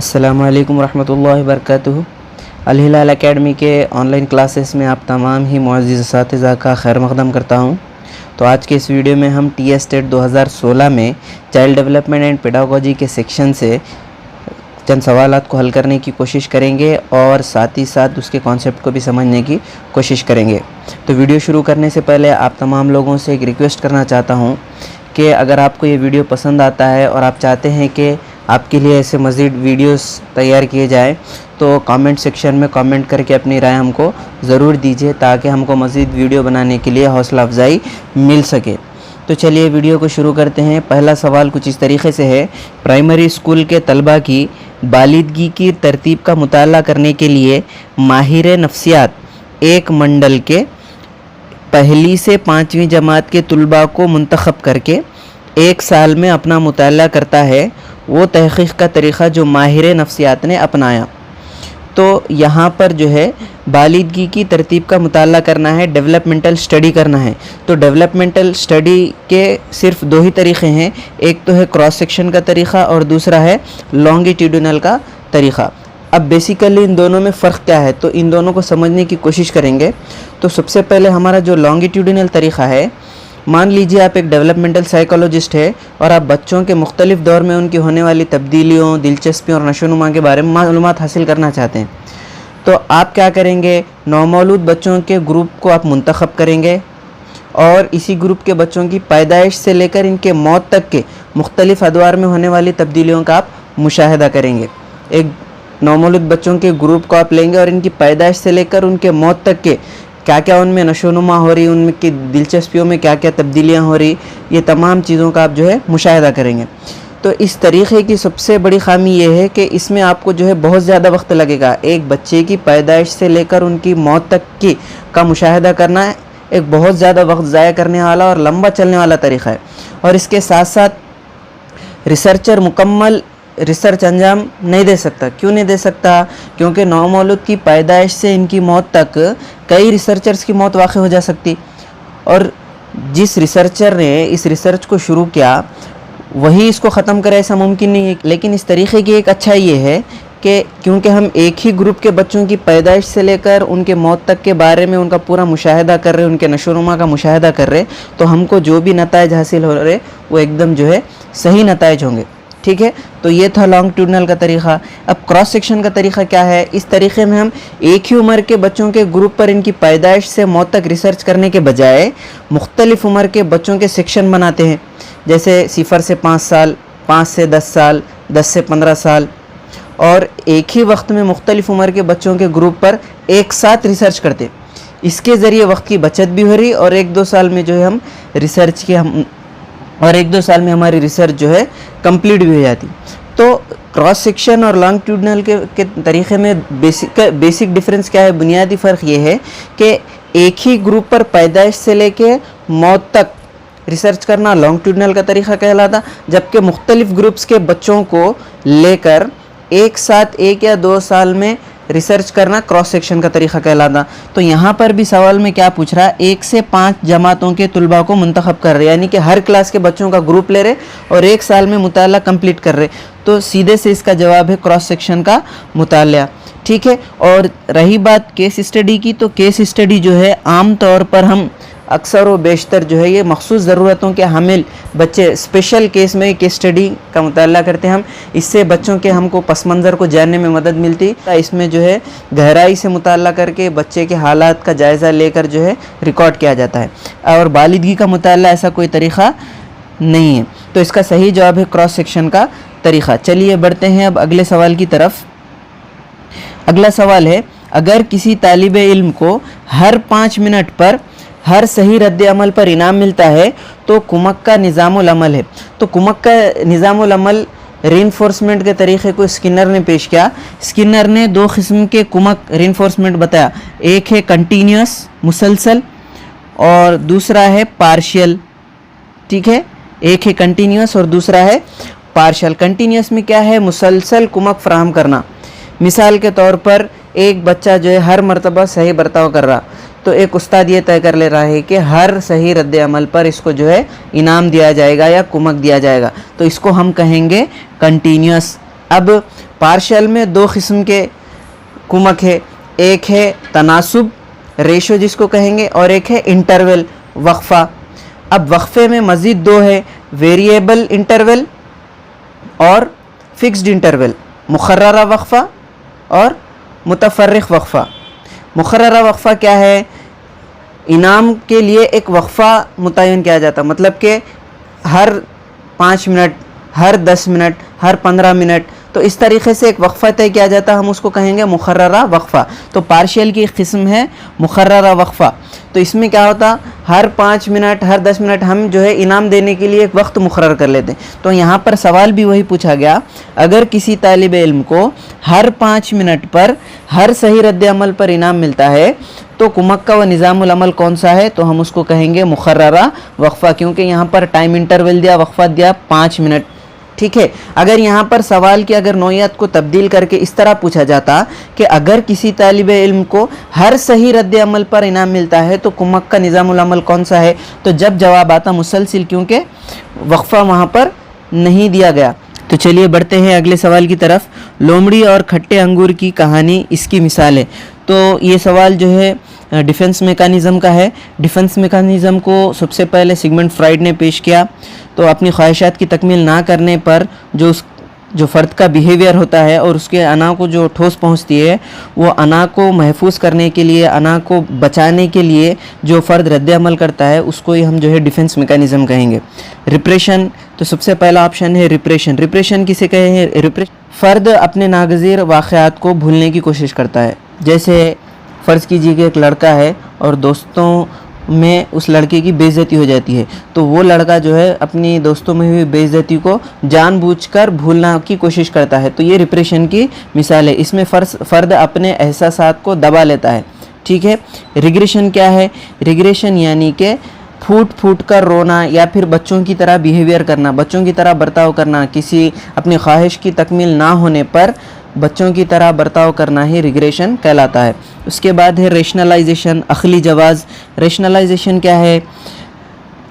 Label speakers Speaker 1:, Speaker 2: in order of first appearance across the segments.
Speaker 1: अस्सलामु अलैकुम रहमतुल्लाहि वबरकातुहू। अल हिलाल एकेडमी के ऑनलाइन क्लासेस में आप तमाम ही मुअज़्ज़िज़ असातिज़ा का खैर मक़दम करता हूँ। तो आज के इस वीडियो में हम Tstet 2016 में चाइल्ड डेवलपमेंट एंड पेडागोजी के सेक्शन से चंद सवालात को हल करने की कोशिश करेंगे और साथ ही साथ उसके कॉन्सेप्ट को भी समझने की कोशिश करेंगे। तो वीडियो शुरू करने से पहले आप तमाम लोगों से एक रिक्वेस्ट करना चाहता हूँ कि अगर आपको ये वीडियो पसंद आता है और आप चाहते हैं कि आपके लिए ऐसे मज़ीद वीडियोस तैयार किए जाए तो कमेंट सेक्शन में कमेंट करके अपनी राय हमको ज़रूर दीजिए ताकि हमको मज़ीद वीडियो बनाने के लिए हौसला अफजाई मिल सके। तो चलिए वीडियो को शुरू करते हैं। पहला सवाल कुछ इस तरीके से है, प्राइमरी स्कूल के तलबा की बालिदगी की तरतीब का मुताला करने के लिए माहिर नफ्सियात एक मंडल के पहली से 5वीं जमात के तलबा को मुंतखब करके एक साल में अपना मुताला करता है, वो तहक़ीक़ का तरीक़ा जो माहिर नफ्सियात ने अपनाया। तो यहाँ पर जो है बालिदगी की तरतीब का मुताला करना है, डेवलपमेंटल स्टडी करना है। तो डेवलपमेंटल स्टडी के सिर्फ दो ही तरीक़े हैं, एक तो है क्रॉस सेक्शन का तरीक़ा और दूसरा है लॉन्गिट्यूडिनल का तरीक़ा। अब बेसिकली इन दोनों में फ़र्क क्या है तो इन दोनों को समझने की कोशिश करेंगे। तो सबसे पहले हमारा जो लॉन्गिट्यूडिनल तरीक़ा है, मान लीजिए आप एक डेवलपमेंटल साइकोलॉजिस्ट है और आप बच्चों के मुख्तलिफ़ दौर में उनकी होने वाली तब्दीलियों, दिलचस्पियों और नशोनुमा के बारे में मालूमात हासिल करना चाहते हैं। तो आप क्या करेंगे, नौमौलूद बच्चों के ग्रुप को आप मुंतखब करेंगे और इसी ग्रुप के बच्चों की पैदाइश से लेकर इनके मौत तक के मुख्तलिफ़ अदवार में होने वाली तब्दीलियों का आप मुशाहिदा करेंगे। एक नौमौलूद बच्चों के ग्रुप को आप लेंगे और इनकी पैदाइश से लेकर उनके मौत तक के क्या क्या उनमें नशोनुमा हो रही, उनकी दिलचस्पियों में क्या क्या तब्दीलियाँ हो रही, ये तमाम चीज़ों का आप जो है मुशाहिदा करेंगे। तो इस तरीक़े की सबसे बड़ी ख़ामी ये है कि इसमें आपको जो है बहुत ज़्यादा वक्त लगेगा। एक बच्चे की पैदाइश से लेकर उनकी मौत तक की का मुशाहिदा करना है, एक बहुत ज़्यादा वक्त ज़ाया करने वाला और लंबा चलने वाला तरीक़ा है। और इसके साथ साथ रिसर्चर मुकम्मल रिसर्च अंजाम नहीं दे सकता। क्यों नहीं दे सकता? क्योंकि नौमौलूद की पैदाइश से इनकी मौत तक कई रिसर्चर्स की मौत वाक़ई हो जा सकती और जिस रिसर्चर ने इस रिसर्च को शुरू किया वही इसको ख़त्म करे ऐसा मुमकिन नहीं है। लेकिन इस तरीक़े की एक अच्छा ये है कि क्योंकि हम एक ही ग्रुप के बच्चों की पैदाइश से लेकर उनके मौत तक के बारे में उनका पूरा मुशाहिदा कर रहे, उनके नशोनुमा का मुशाहिदा कर रहे, तो हमको जो भी नताइज हासिल हो रहे वो एकदम जो है सही नताइज होंगे। ठीक है, तो ये था लॉन्गिट्यूडिनल का तरीक़ा। अब क्रॉस सेक्शन का तरीक़ा क्या है? इस तरीक़े में हम एक ही उम्र के बच्चों के ग्रुप पर इनकी पैदाइश से मौत तक रिसर्च करने के बजाय मुख्तलिफ़ उम्र के बच्चों के सेक्शन बनाते हैं, जैसे 0 से 5 साल, 5 से 10 साल, 10 से 15 साल, और एक ही वक्त में मुख्तलिफ़ उम्र के बच्चों के ग्रुप पर एक साथ रिसर्च करते। इसके ज़रिए वक्त की बचत भी हो रही और 1-2 साल में जो है हम रिसर्च के और 1-2 साल में हमारी रिसर्च जो है कंप्लीट भी हो जाती। तो क्रॉस सेक्शन और लॉन्गिट्यूडिनल के तरीक़े में बेसिक डिफरेंस क्या है? बुनियादी फ़र्क ये है कि एक ही ग्रुप पर पैदाइश से लेके मौत तक रिसर्च करना लॉन्गिट्यूडिनल का तरीक़ा कहलाता, जबकि मुख्तलिफ़ ग्रुप्स के बच्चों को लेकर एक साथ 1 या 2 साल में रिसर्च करना क्रॉस सेक्शन का तरीक़ा कहलाता। तो यहाँ पर भी सवाल में क्या पूछ रहा है, 1 से 5 जमातों के तलबा को मुंतखब कर रहे, यानी कि हर क्लास के बच्चों का ग्रुप ले रहे और 1 साल में मुताला कंप्लीट कर रहे। तो सीधे से इसका जवाब है क्रॉस सेक्शन का मुताला। ठीक है, और रही बात केस स्टडी की, तो केस स्टडी जो है आम तौर पर हम अक्सर व बेशतर जो है ये मखसूस ज़रूरतों के हामिल बच्चे स्पेशल केस में केस स्टडी का मुताला करते हैं हम। इससे बच्चों के हमको पस मंज़र को जानने में मदद मिलती है। इसमें जो है गहराई से मुताला करके बच्चे के हालात का जायज़ा लेकर जो है रिकॉर्ड किया जाता है, और बालिदगी का मुताला ऐसा कोई तरीक़ा नहीं है। तो इसका सही जवाब है क्रॉस सेक्शन का तरीक़ा। चलिए बढ़ते हैं अब अगले सवाल की तरफ। अगला सवाल है, अगर किसी तालिब इल्म को हर 5 मिनट पर हर सही रद्द अमल पर इनाम मिलता है तो कुमक का निज़ामुल अमल है। तो कुमक का निज़ामुल अमल रीइंफोर्समेंट के तरीक़े को स्किनर ने पेश किया। स्किनर ने 2 किस्म के कुमक रीइंफोर्समेंट बताया, एक है कंटिन्यूस मुसलसल और दूसरा है पार्शियल। ठीक है, एक है कंटिन्यूस और दूसरा है पार्शियल। कंटिन्यूस में क्या है, मुसलसल कुमक फराहम करना। मिसाल के तौर पर एक बच्चा जो है हर मरतबा सही बर्ताव कर रहा, तो एक उस्ताद ये तय कर ले रहा है कि हर सही रद्द अमल पर इसको जो है इनाम दिया जाएगा या कुमक दिया जाएगा, तो इसको हम कहेंगे कंटिन्यूस। अब पार्शियल में दो किस्म के कुमक है, एक है तनासुब रेशो जिसको कहेंगे, और एक है इंटरवल वक्फ़ा। अब वक्फ़े में मज़ीद दो है, वेरिएबल इंटरवल और फिक्स्ड इंटरवल, मुक़र्ररा वक्फ़ा और मुतफ़र्रिक़ वक्फ़ा। मुक़र्ररा वक्फ़ा क्या है? इनाम के लिए एक वक्फ़ा मुतय्यन किया जाता, मतलब कि हर 5 मिनट, हर 10 मिनट, हर 15 मिनट, तो इस तरीक़े से एक वक्फ़ा तय किया जाता, हम उसको कहेंगे मुक़र्ररा वक्फ़ा। तो पार्शियल की किस्म है मुक़र्ररा वक्फ़ा। तो इसमें क्या होता, हर 5 मिनट, हर 10 मिनट हम जो है इनाम देने के लिए एक वक्त मुक़र्रर कर लेते हैं। तो यहाँ पर सवाल भी वही पूछा गया, अगर किसी तालिब इल्म को हर 5 मिनट पर हर सही रद्द अमल पर इनाम मिलता है तो कुमक का व निज़ामुल अमल कौन सा है? तो हम उसको कहेंगे मुक़र्ररा वक्फ़ा, क्योंकि यहाँ पर टाइम इंटरवल दिया, वक्फ़ा दिया 5 मिनट। ठीक है। अगर यहाँ पर सवाल की अगर नौइयत को तब्दील करके इस तरह पूछा जाता कि अगर किसी तालिब इल्म को हर सही रद्द अमल पर इनाम मिलता है तो कुमक का निज़ामुल अमल कौन सा है? तो जब जवाब आता मुसलसिल, क्योंकि वक्फ़ा वहाँ पर नहीं दिया गया। तो चलिए बढ़ते हैं अगले सवाल की तरफ। लोमड़ी और खट्टे अंगूर की कहानी, इसकी मिसाल है। तो ये सवाल जो है डिफेंस मेकानिज़म का है। डिफेंस मेकानिज़म को सबसे पहले सिगमंड फ्राइड ने पेश किया। तो अपनी ख्वाहिशात की तकमील ना करने पर जो फ़र्द का बिहेवियर होता है और उसके अना को जो ठोस पहुंचती है, वो अना को महफूज करने के लिए, अना को बचाने के लिए जो फ़र्द रद्द अमल करता है उसको ही हम जो है डिफेंस मेकानिज़म कहेंगे। रिप्रेशन, तो सबसे पहला ऑप्शन है रिप्रेशन। रिप्रेशन किसे कहें? रिप्रेशन फ़र्द अपने नागज़ीर वाक़यात को भूलने की कोशिश करता है। जैसे फ़र्ज़ कीजिए कि एक लड़का है और दोस्तों में उस लड़के की बेइज्जती हो जाती है, तो वो लड़का जो है अपनी दोस्तों में हुई बेइज्जती को जानबूझकर भूलने की कोशिश करता है। तो ये रिप्रेशन की मिसाल है। इसमें फ़र्द अपने एहसासात को दबा लेता है। ठीक है। रिग्रेशन क्या है? रिग्रेशन यानी कि फूट फूट कर रोना या फिर बच्चों की तरह बिहेवियर करना, बच्चों की तरह बर्ताव करना, किसी अपनी ख्वाहिश की तकमील ना होने पर बच्चों की तरह बर्ताव करना ही रिग्रेशन कहलाता है। उसके बाद है रेशनलाइजेशन, अखली जवाज़। रेशनलाइजेशन क्या है?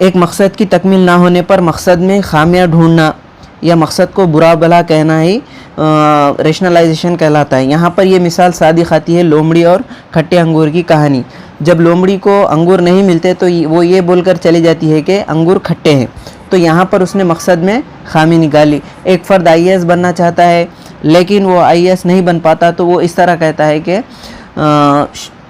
Speaker 1: एक मकसद की तकमील ना होने पर मकसद में खामियां ढूंढना या मकसद को बुरा भला कहना ही रेशनलाइजेशन कहलाता है। यहाँ पर ये मिसाल सादिक आती है लोमड़ी और खट्टे अंगूर की कहानी। जब लोमड़ी को अंगूर नहीं मिलते तो वो ये बोलकर चली जाती है कि अंगूर खट्टे हैं, तो यहाँ पर उसने मकसद में खामी निकाली। एक फ़र्द IAS बनना चाहता है लेकिन वो IAS नहीं बन पाता, तो वो इस तरह कहता है कि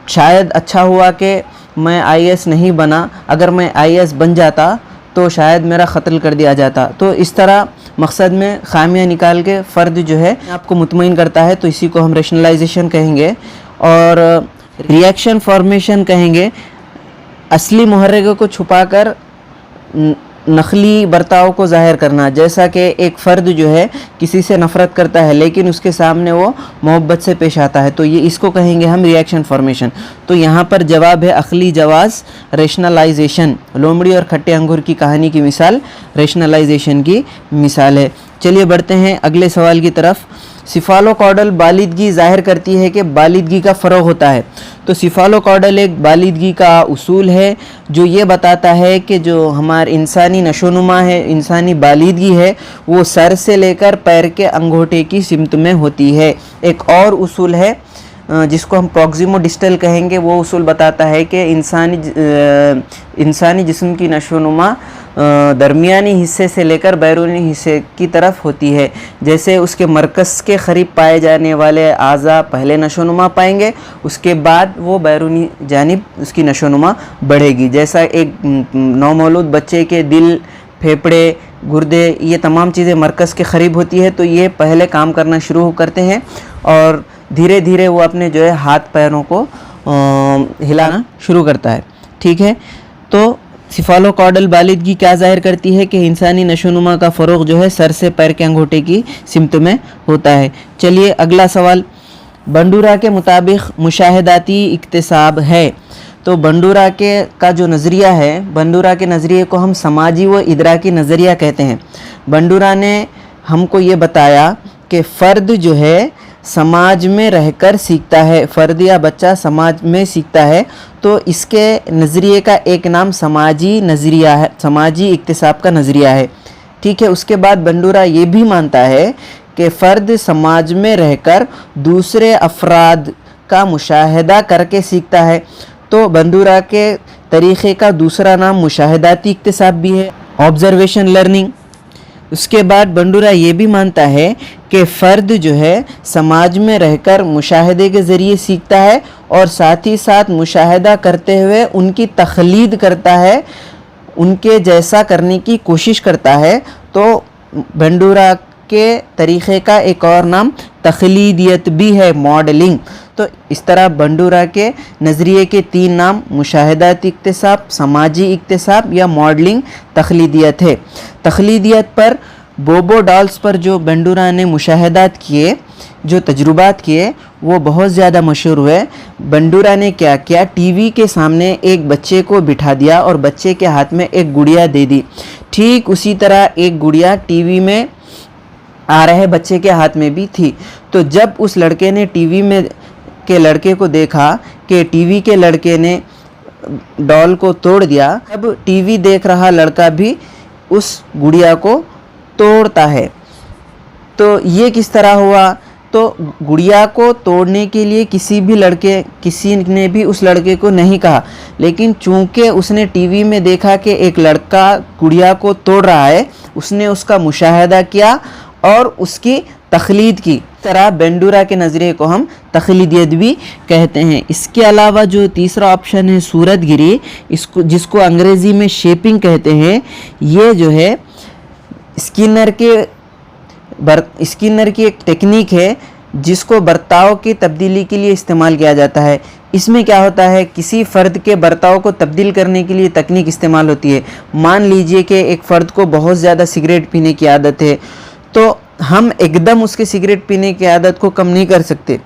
Speaker 1: शायद अच्छा हुआ कि मैं IAS नहीं बना, अगर मैं IAS बन जाता तो शायद मेरा क़त्ल कर दिया जाता। तो इस तरह मकसद में खामियां निकाल के फ़र्द जो है आपको मुतमईन करता है, तो इसी को हम रेशनलाइजेशन कहेंगे। और रिएक्शन फॉर्मेशन कहेंगे, असली मुहर्रिक को छुपाकर नकली बर्ताव को ज़ाहिर करना। जैसा कि एक फ़र्द जो है किसी से नफ़रत करता है लेकिन उसके सामने वो मोहब्बत से पेश आता है, तो ये इसको कहेंगे हम रिएक्शन फॉर्मेशन। तो यहाँ पर जवाब है अखली जवाज़, रेशनलाइजेशन। लोमड़ी और खट्टे अंगूर की कहानी की मिसाल रेशनलाइजेशन की मिसाल है। चलिए बढ़ते हैं अगले सवाल की तरफ। सिफालोकॉर्डल बालिदगी ज़ाहिर करती है कि बालिदगी का फ़रोग़ होता है। तो सिफालोकॉर्डल एक बालिदगी का उसूल है जो ये बताता है कि जो हमारे इंसानी नशोनुमा है, इंसानी बालिदगी है, वो सर से लेकर पैर के अंगूठे की सिमत में होती है। एक और उसूल है जिसको हम प्रॉक्सिमो डिस्टल कहेंगे, वो उसूल बताता है कि इंसानी जिस्म की नशोनुमा दरमियानी हिस्से से लेकर बैरूनी हिस्से की तरफ होती है। जैसे उसके मरकज़ के क़रीब पाए जाने वाले आज़ा पहले नशोनुमा पाएंगे, उसके बाद वो बैरूनी जानिब उसकी नशोनुमा बढ़ेगी। जैसा एक नौमौलूद बच्चे के दिल, फेफड़े, गुर्दे, ये तमाम चीज़ें मरकज़ के क़रीब होती है, तो ये पहले काम करना शुरू करते हैं और धीरे धीरे वो अपने जो है हाथ पैरों को हिलाना शुरू करता है। ठीक है। तो सिफालोकॉर्डल बालिदगी क्या ज़ाहिर करती है कि इंसानी नशोनुमा का फ़रोग़ जो है सर से पैर के अंगूठे की सिमत में होता है। चलिए अगला सवाल। बंडूरा के मुताबिक मुशाहिदाती इक्तिसाब है। तो बंडूरा का जो नज़रिया है, बंडूरा के नज़रिए को हम समाजी व इदराकी नज़रिया कहते हैं। बंडूरा ने हमको ये बताया कि फ़र्द जो है समाज में रहकर सीखता है, फ़र्द या बच्चा समाज में सीखता है, तो इसके नज़रिए का एक नाम समाजी नज़रिया है, समाजी इक्तिसाब का नज़रिया है। ठीक है। उसके बाद बंडूरा ये भी मानता है کہ فرد سماج میں رہ کر دوسرے افراد کا مشاہدہ کر کے سیکھتا ہے۔ تو بندورا کے طریقے کا دوسرا نام مشاہداتی اکتساب بھی ہے، آبزرویشن لرننگ۔ اس کے بعد بندورا یہ بھی مانتا ہے کہ فرد جو ہے سماج میں رہ کر مشاہدے کے ذریعے سیکھتا ہے اور ساتھ ہی ساتھ مشاہدہ کرتے ہوئے ان کی تقلید کرتا ہے، ان کے جیسا کرنے کی کوشش کرتا ہے۔ تو بندورا کے طریقے کا ایک اور نام تقلیدیت بھی ہے، ماڈلنگ۔ تو اس طرح بندورا کے نظریے کے 3 نام مشاہداتی اکتساب، سماجی اکتساب یا ماڈلنگ، تقلیدیت ہے۔ تقلیدیت پر بوبو ڈالز پر جو بندورا نے مشاہدات کیے، جو تجربات کیے، وہ بہت زیادہ مشہور ہوئے۔ بندورا نے کیا کیا، ٹی وی کے سامنے ایک بچے کو بٹھا دیا اور بچے کے ہاتھ میں ایک گڑیا دے دی۔ ٹھیک اسی طرح ایک گڑیا ٹی وی میں آ رہے بچے کے ہاتھ میں بھی تھی۔ تو جب اس لڑکے نے ٹی وی میں کے لڑکے کو دیکھا کہ ٹی وی کے لڑکے نے ڈال کو توڑ دیا، اب ٹی وی دیکھ رہا لڑکا بھی اس گڑیا کو توڑتا ہے۔ تو یہ کس طرح ہوا؟ تو گڑیا کو توڑنے کے لیے کسی نے بھی اس لڑکے کو نہیں کہا، لیکن چونکہ اس نے ٹی وی میں دیکھا کہ ایک لڑکا گڑیا کو توڑ رہا ہے، اس نے اس کا مشاہدہ کیا اور اس کی تقلید کی۔ اس طرح بندورا کے نظریے کو ہم تقلیدیت بھی کہتے ہیں۔ اس کے علاوہ جو تیسرا آپشن ہے صورت گری، جس کو انگریزی میں شیپنگ کہتے ہیں، یہ جو ہے اسکینر کی ایک ٹیکنیک ہے جس کو برتاؤ کی تبدیلی کے لیے استعمال کیا جاتا ہے۔ اس میں کیا ہوتا ہے، کسی فرد کے برتاؤ کو تبدیل کرنے کے لیے تکنیک استعمال ہوتی ہے۔ مان لیجئے کہ ایک فرد کو بہت زیادہ سگریٹ پینے کی عادت ہے، تو ہم ایک دم اس کے سگریٹ پینے کی عادت کو کم نہیں کر سکتے،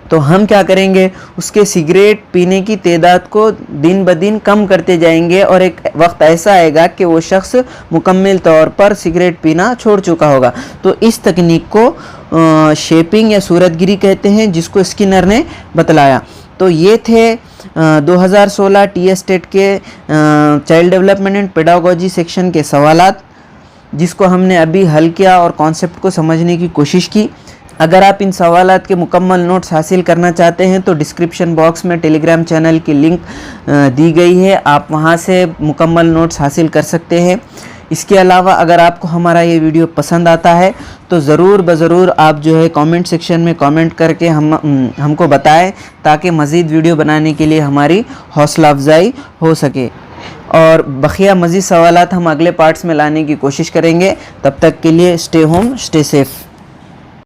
Speaker 1: تو ہم کیا کریں گے، اس کے سگریٹ پینے کی تعداد کو دن بدن کم کرتے جائیں گے اور ایک وقت ایسا آئے گا کہ وہ شخص مکمل طور پر سگریٹ پینا چھوڑ چکا ہوگا۔ تو اس تکنیک کو شیپنگ یا صورت گری کہتے ہیں، جس کو اسکینر نے بتلایا۔ تو یہ تھے 2016 ٹیسٹیٹ کے child development and pedagogy section کے سوالات، جس کو ہم نے ابھی حل کیا اور کانسیپٹ کو سمجھنے کی کوشش کی۔ اگر آپ ان سوالات کے مکمل نوٹس حاصل کرنا چاہتے ہیں تو ڈسکرپشن باکس میں ٹیلی گرام چینل کی لنک دی گئی ہے، آپ وہاں سے مکمل نوٹس حاصل کر سکتے ہیں۔ اس کے علاوہ اگر آپ کو ہمارا یہ ویڈیو پسند آتا ہے تو ضرور آپ جو ہے کامنٹ سیکشن میں کامنٹ کر کے ہم کو بتائیں، تاکہ مزید ویڈیو بنانے کے لیے ہماری حوصلہ افزائی ہو سکے، اور بقیہ مزید سوالات ہم اگلے پارٹس میں لانے کی کوشش کریں گے۔ تب تک کے لیے اسٹے ہوم، اسٹے سیف۔